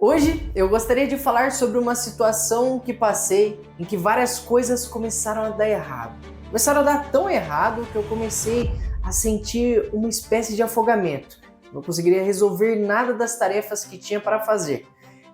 Hoje eu gostaria de falar sobre uma situação que passei em que várias coisas começaram a dar errado. Começaram a dar tão errado que eu comecei a sentir uma espécie de afogamento. Não conseguiria resolver nada das tarefas que tinha para fazer.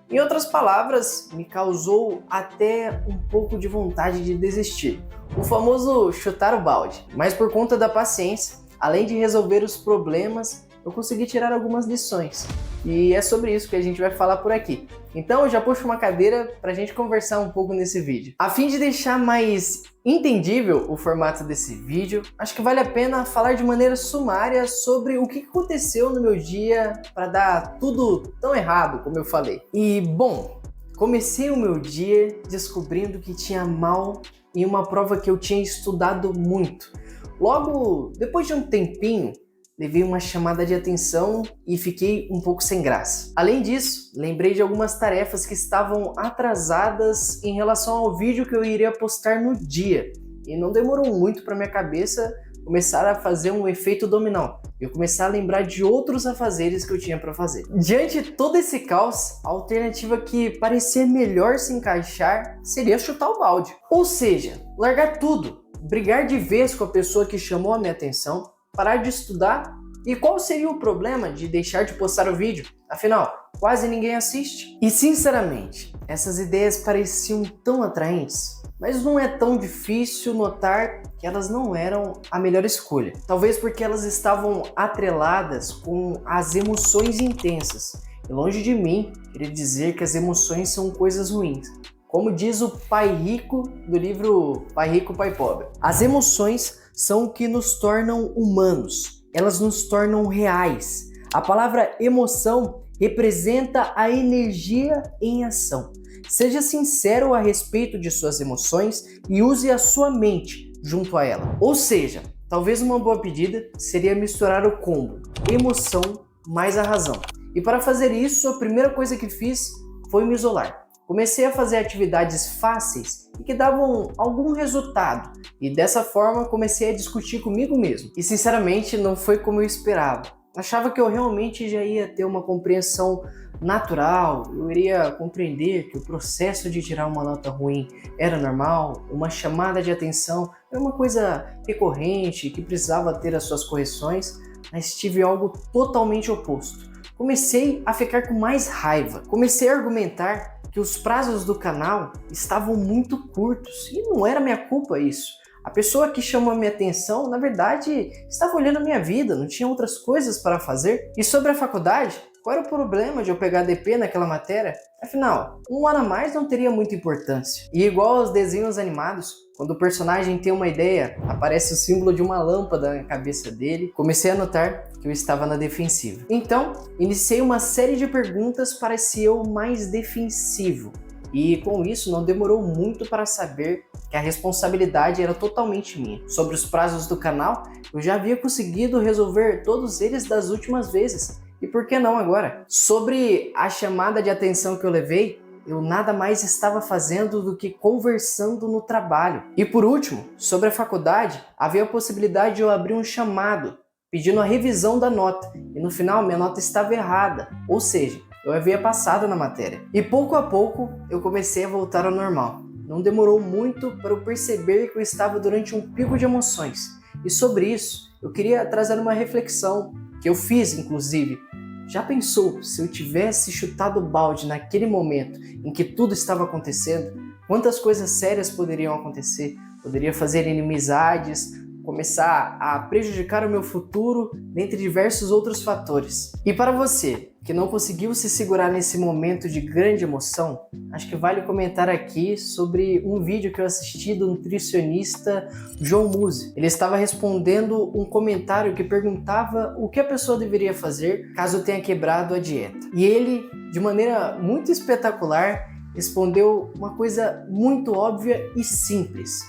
Em outras palavras, me causou até um pouco de vontade de desistir. O famoso chutar o balde. Mas por conta da paciência, além de resolver os problemas, eu consegui tirar algumas lições. E é sobre isso que a gente vai falar por aqui. Então eu já puxo uma cadeira para a gente conversar um pouco nesse vídeo. A fim de deixar mais entendível o formato desse vídeo, acho que vale a pena falar de maneira sumária sobre o que aconteceu no meu dia para dar tudo tão errado, como eu falei. E bom, comecei o meu dia descobrindo que tinha mal em uma prova que eu tinha estudado muito. Logo, depois de um tempinho, levei uma chamada de atenção e fiquei um pouco sem graça. Além disso, lembrei de algumas tarefas que estavam atrasadas em relação ao vídeo que eu iria postar no dia. E não demorou muito para minha cabeça começar a fazer um efeito dominó. Eu começar a lembrar de outros afazeres que eu tinha para fazer. Diante de todo esse caos, a alternativa que parecia melhor se encaixar seria chutar o balde. Ou seja, largar tudo, brigar de vez com a pessoa que chamou a minha atenção, parar de estudar. E qual seria o problema de deixar de postar o vídeo? Afinal, quase ninguém assiste. E sinceramente, essas ideias pareciam tão atraentes, mas não é tão difícil notar que elas não eram a melhor escolha. Talvez porque elas estavam atreladas com as emoções intensas. E longe de mim querer dizer que as emoções são coisas ruins. Como diz o pai rico do livro Pai Rico, Pai Pobre. As emoções são o que nos tornam humanos, elas nos tornam reais. A palavra emoção representa a energia em ação. Seja sincero a respeito de suas emoções e use a sua mente junto a ela. Ou seja, talvez uma boa pedida seria misturar o combo emoção mais a razão. E para fazer isso, a primeira coisa que fiz foi me isolar. Comecei a fazer atividades fáceis e que davam algum resultado, e dessa forma comecei a discutir comigo mesmo. E sinceramente não foi como eu esperava. Achava que eu realmente já ia ter uma compreensão natural, eu iria compreender que o processo de tirar uma nota ruim era normal, uma chamada de atenção era uma coisa recorrente que precisava ter as suas correções, mas tive algo totalmente oposto. Comecei a ficar com mais raiva, comecei a argumentar que os prazos do canal estavam muito curtos e não era minha culpa isso. A pessoa que chamou a minha atenção, na verdade, estava olhando a minha vida, não tinha outras coisas para fazer. E sobre a faculdade, qual era o problema de eu pegar DP naquela matéria? Afinal, um ano a mais não teria muita importância. E igual aos desenhos animados, quando o personagem tem uma ideia, aparece o símbolo de uma lâmpada na cabeça dele, comecei a notar que eu estava na defensiva. Então, iniciei uma série de perguntas para ser eu mais defensivo. E com isso não demorou muito para saber que a responsabilidade era totalmente minha. Sobre os prazos do canal, eu já havia conseguido resolver todos eles das últimas vezes. E por que não agora? Sobre a chamada de atenção que eu levei, eu nada mais estava fazendo do que conversando no trabalho. E por último, sobre a faculdade, havia a possibilidade de eu abrir um chamado pedindo a revisão da nota. E no final minha nota estava errada, ou seja, eu havia passado na matéria. E pouco a pouco eu comecei a voltar ao normal. Não demorou muito para eu perceber que eu estava durante um pico de emoções. E sobre isso, eu queria trazer uma reflexão que eu fiz, inclusive. Já pensou se eu tivesse chutado o balde naquele momento em que tudo estava acontecendo? Quantas coisas sérias poderiam acontecer? Poderia fazer inimizades, começar a prejudicar o meu futuro, dentre diversos outros fatores. E para você, que não conseguiu se segurar nesse momento de grande emoção, acho que vale comentar aqui sobre um vídeo que eu assisti do nutricionista João Musi. Ele estava respondendo um comentário que perguntava o que a pessoa deveria fazer caso tenha quebrado a dieta. E ele, de maneira muito espetacular, respondeu uma coisa muito óbvia e simples: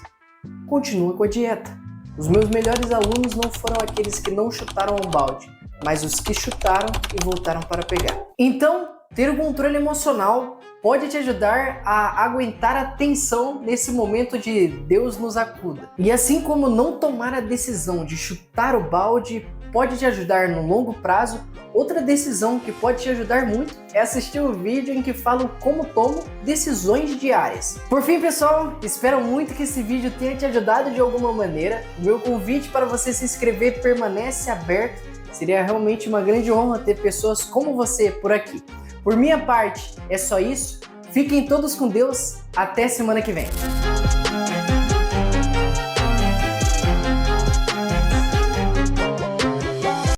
continua com a dieta. Os meus melhores alunos não foram aqueles que não chutaram o balde, mas os que chutaram e voltaram para pegar. Então, ter o controle emocional pode te ajudar a aguentar a tensão nesse momento de Deus nos acuda. E assim como não tomar a decisão de chutar o balde pode te ajudar no longo prazo, outra decisão que pode te ajudar muito é assistir o vídeo em que falo como tomo decisões diárias. Por fim, pessoal, espero muito que esse vídeo tenha te ajudado de alguma maneira. O meu convite para você se inscrever permanece aberto. Seria realmente uma grande honra ter pessoas como você por aqui. Por minha parte, é só isso. Fiquem todos com Deus. Até semana que vem.